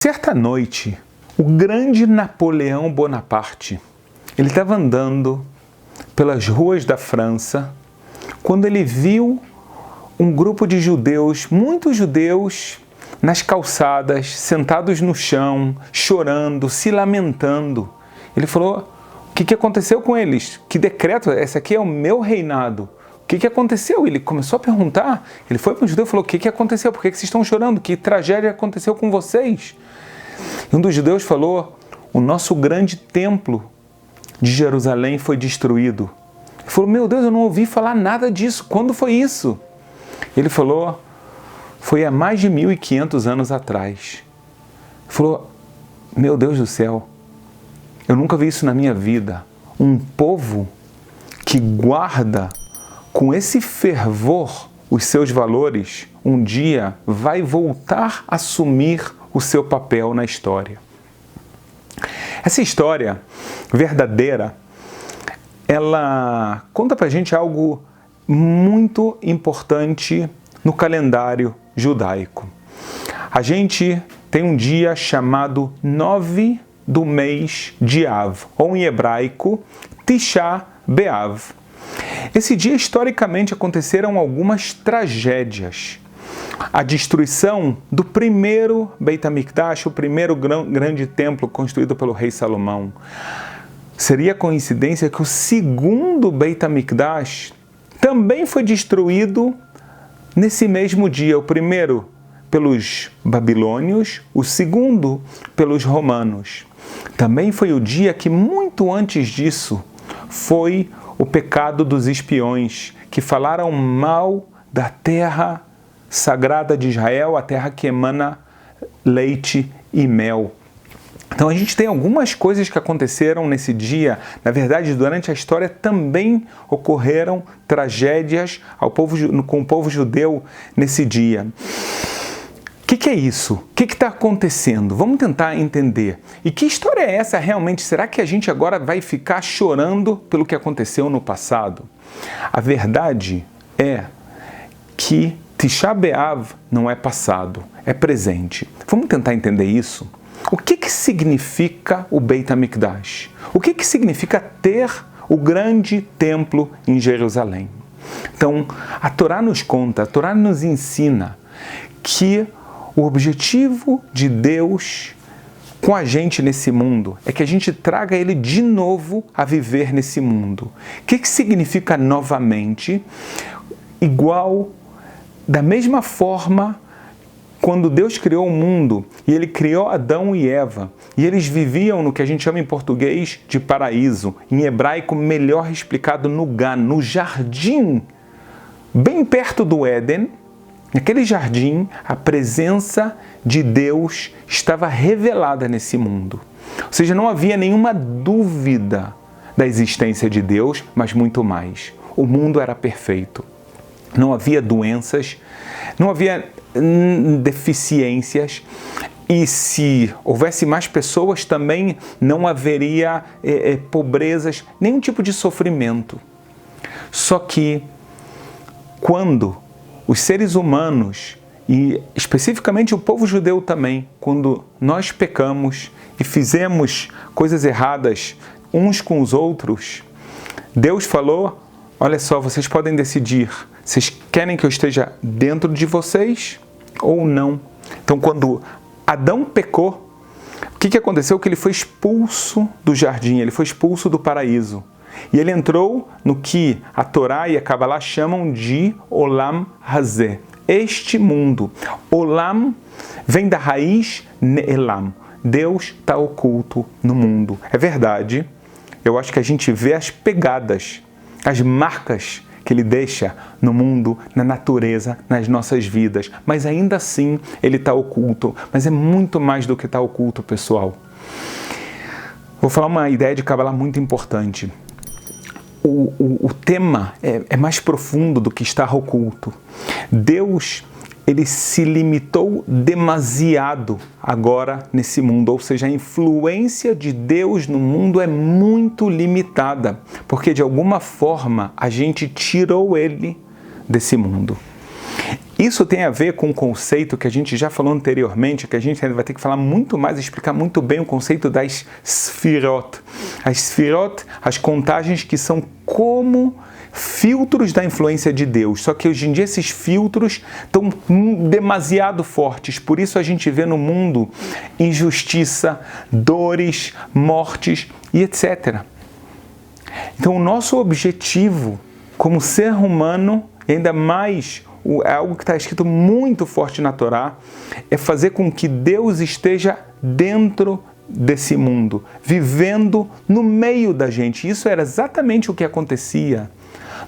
Certa noite, o grande Napoleão Bonaparte, ele estava andando pelas ruas da França, quando ele viu um grupo de judeus, muitos judeus, nas calçadas, sentados no chão, chorando, se lamentando. Ele falou: o que aconteceu com eles? Que decreto? Esse aqui é o meu reinado. O que aconteceu? Ele começou a perguntar. Ele foi para o judeu e falou: o que aconteceu? Por que vocês estão chorando? Que tragédia aconteceu com vocês? E um dos judeus falou: o nosso grande templo de Jerusalém foi destruído. Ele falou: meu Deus, eu não ouvi falar nada disso. Quando foi isso? Ele falou: foi há mais de 1500 anos atrás. Ele falou: meu Deus do céu, eu nunca vi isso na minha vida. Um povo que guarda com esse fervor os seus valores, um dia vai voltar a assumir o seu papel na história. Essa história verdadeira, ela conta pra gente algo muito importante no calendário judaico. A gente tem um dia chamado 9 do mês de Av, ou em hebraico, Tisha B'Av. Esse dia, historicamente, aconteceram algumas tragédias. A destruição do primeiro Beit HaMikdash, o primeiro grande templo construído pelo rei Salomão. Seria coincidência que o segundo Beit HaMikdash também foi destruído nesse mesmo dia. O primeiro pelos babilônios, o segundo pelos romanos. Também foi o dia que, muito antes disso, foi o pecado dos espiões, que falaram mal da terra sagrada de Israel, a terra que emana leite e mel. Então a gente tem algumas coisas que aconteceram nesse dia. Na verdade, durante a história também ocorreram tragédias com o povo judeu nesse dia. O que é isso? O que está acontecendo? Vamos tentar entender. E que história é essa realmente? Será que a gente agora vai ficar chorando pelo que aconteceu no passado? A verdade é que Tisha B'Av não é passado, é presente. Vamos tentar entender isso? O que significa o Beit HaMikdash? O que significa ter o grande templo em Jerusalém? Então, a Torá nos conta, a Torá nos ensina que o objetivo de Deus com a gente nesse mundo é que a gente traga Ele de novo a viver nesse mundo. O que significa novamente? Igual, da mesma forma, quando Deus criou o mundo e Ele criou Adão e Eva, e eles viviam no que a gente chama em português de paraíso, em hebraico melhor explicado no Gan, no jardim, bem perto do Éden. Naquele jardim, a presença de Deus estava revelada nesse mundo. Ou seja, não havia nenhuma dúvida da existência de Deus, mas muito mais. O mundo era perfeito. Não havia doenças, não havia deficiências, e se houvesse mais pessoas também não haveria pobrezas, nenhum tipo de sofrimento. Só que quando os seres humanos, e especificamente o povo judeu também, quando nós pecamos e fizemos coisas erradas uns com os outros, Deus falou: olha só, vocês podem decidir, vocês querem que eu esteja dentro de vocês ou não? Então, quando Adão pecou, o que aconteceu? Que ele foi expulso do jardim, ele foi expulso do paraíso. E ele entrou no que a Torá e a Kabbalah chamam de Olam Hazeh, este mundo. Olam vem da raiz Ne'elam. Deus está oculto no mundo. É verdade, eu acho que a gente vê as pegadas, as marcas que Ele deixa no mundo, na natureza, nas nossas vidas. Mas ainda assim, Ele está oculto. Mas é muito mais do que está oculto, pessoal. Vou falar uma ideia de Kabbalah muito importante. O tema é mais profundo do que estar oculto. Deus, Ele se limitou demasiado agora nesse mundo, ou seja, a influência de Deus no mundo é muito limitada, porque de alguma forma a gente tirou Ele desse mundo. Isso tem a ver com o conceito que a gente já falou anteriormente, que a gente ainda vai ter que falar muito mais, explicar muito bem o conceito das Sfirot. As Sfirot, as contagens que são como filtros da influência de Deus. Só que hoje em dia esses filtros estão demasiado fortes. Por isso a gente vê no mundo injustiça, dores, mortes e etc. Então o nosso objetivo como ser humano, e ainda mais é algo que está escrito muito forte na Torá, é fazer com que Deus esteja dentro desse mundo, vivendo no meio da gente. Isso era exatamente o que acontecia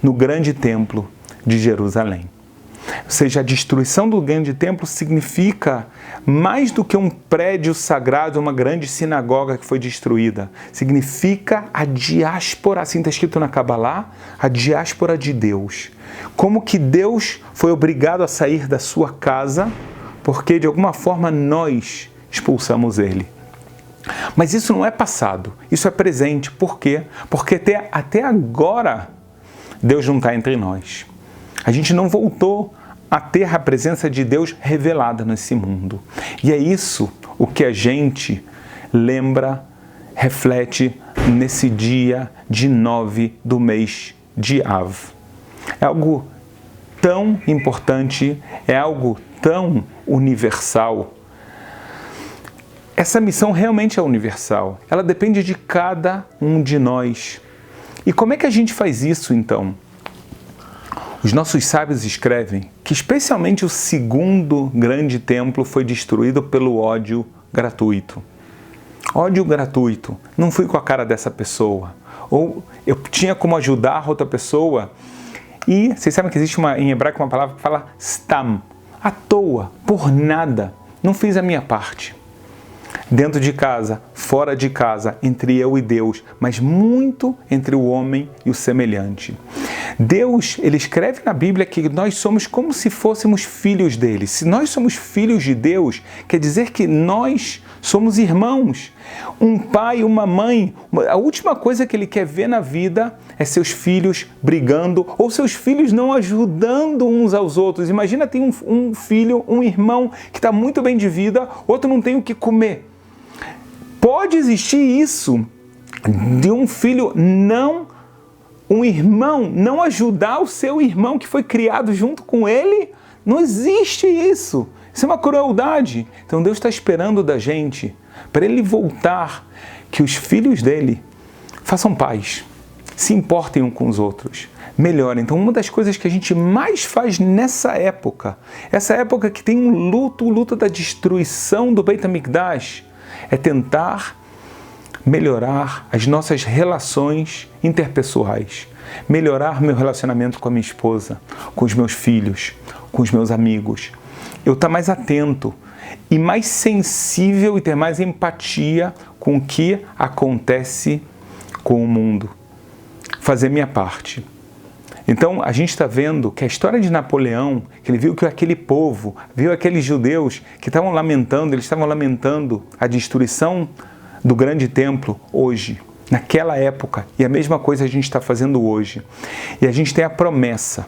no grande templo de Jerusalém. Ou seja, a destruição do grande templo significa mais do que um prédio sagrado, uma grande sinagoga que foi destruída. Significa a diáspora, assim está escrito na Kabbalah, a diáspora de Deus. Como que Deus foi obrigado a sair da sua casa, porque de alguma forma nós expulsamos ele. Mas isso não é passado, isso é presente. Por quê? Porque até agora Deus não está entre nós. A gente não voltou a ter a presença de Deus revelada nesse mundo. E é isso o que a gente lembra, reflete nesse dia de 9 do mês de Av. É algo tão importante, é algo tão universal. Essa missão realmente é universal. Ela depende de cada um de nós. E como é que a gente faz isso, então? Os nossos sábios escrevem que especialmente o segundo grande templo foi destruído pelo ódio gratuito. Ódio gratuito. Não fui com a cara dessa pessoa. Ou eu tinha como ajudar outra pessoa. E vocês sabem que existe em hebraico uma palavra que fala stam. À toa, por nada. Não fiz a minha parte. Dentro de casa, fora de casa, entre eu e Deus, mas muito entre o homem e o semelhante. Deus, ele escreve na Bíblia que nós somos como se fôssemos filhos dele. Se nós somos filhos de Deus, quer dizer que nós somos irmãos. Um pai, uma mãe, a última coisa que ele quer ver na vida é seus filhos brigando ou seus filhos não ajudando uns aos outros. Imagina, tem um filho, um irmão que está muito bem de vida, outro não tem o que comer. Pode existir isso de um filho um irmão não ajudar o seu irmão que foi criado junto com ele? Não existe isso. Isso é uma crueldade. Então Deus está esperando da gente, para ele voltar, que os filhos dele façam paz, se importem uns com os outros, melhorem. Então uma das coisas que a gente mais faz nessa época, essa época que tem um luto, o luto da destruição do Beit HaMikdash, é tentar melhorar as nossas relações interpessoais, melhorar meu relacionamento com a minha esposa, com os meus filhos, com os meus amigos. Eu estar mais atento e mais sensível e ter mais empatia com o que acontece com o mundo. Fazer minha parte. Então, a gente está vendo que a história de Napoleão, que ele viu que aquele povo, viu aqueles judeus que estavam lamentando, eles estavam lamentando a destruição do grande templo hoje, naquela época, e a mesma coisa a gente está fazendo hoje. E a gente tem a promessa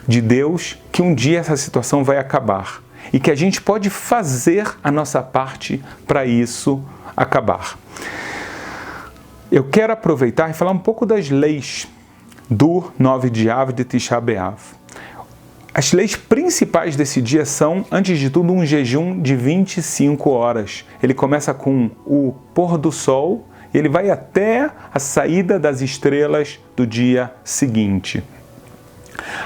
de Deus que um dia essa situação vai acabar e que a gente pode fazer a nossa parte para isso acabar. Eu quero aproveitar e falar um pouco das leis do 9 de Av de Tisha B'Av. As leis principais desse dia são, antes de tudo, um jejum de 25 horas. Ele começa com o pôr do sol e ele vai até a saída das estrelas do dia seguinte.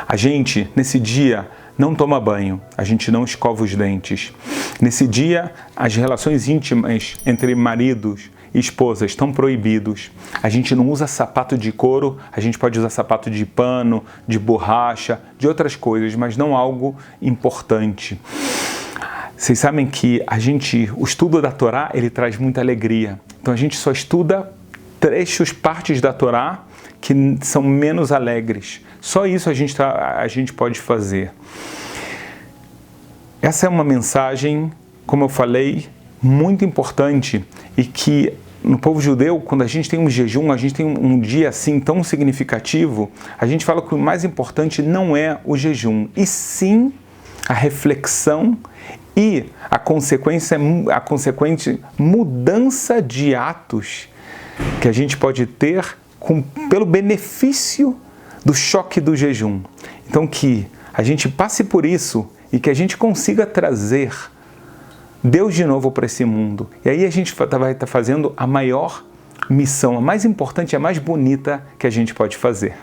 A gente, nesse dia, não toma banho, a gente não escova os dentes. Nesse dia, as relações íntimas entre maridos e esposas estão proibidos. A gente não usa sapato de couro, a gente pode usar sapato de pano, de borracha, de outras coisas, mas não algo importante. Vocês sabem que o estudo da Torá, ele traz muita alegria. Então a gente só estuda trechos, partes da Torá que são menos alegres. Só isso a gente pode fazer. Essa é uma mensagem, como eu falei, muito importante e que no povo judeu, quando a gente tem um jejum, a gente tem um dia assim tão significativo, a gente fala que o mais importante não é o jejum, e sim a reflexão e a consequente mudança de atos que a gente pode ter pelo benefício do choque do jejum. Então que a gente passe por isso e que a gente consiga trazer Deus de novo para esse mundo. E aí a gente vai estar fazendo a maior missão, a mais importante, a mais bonita que a gente pode fazer.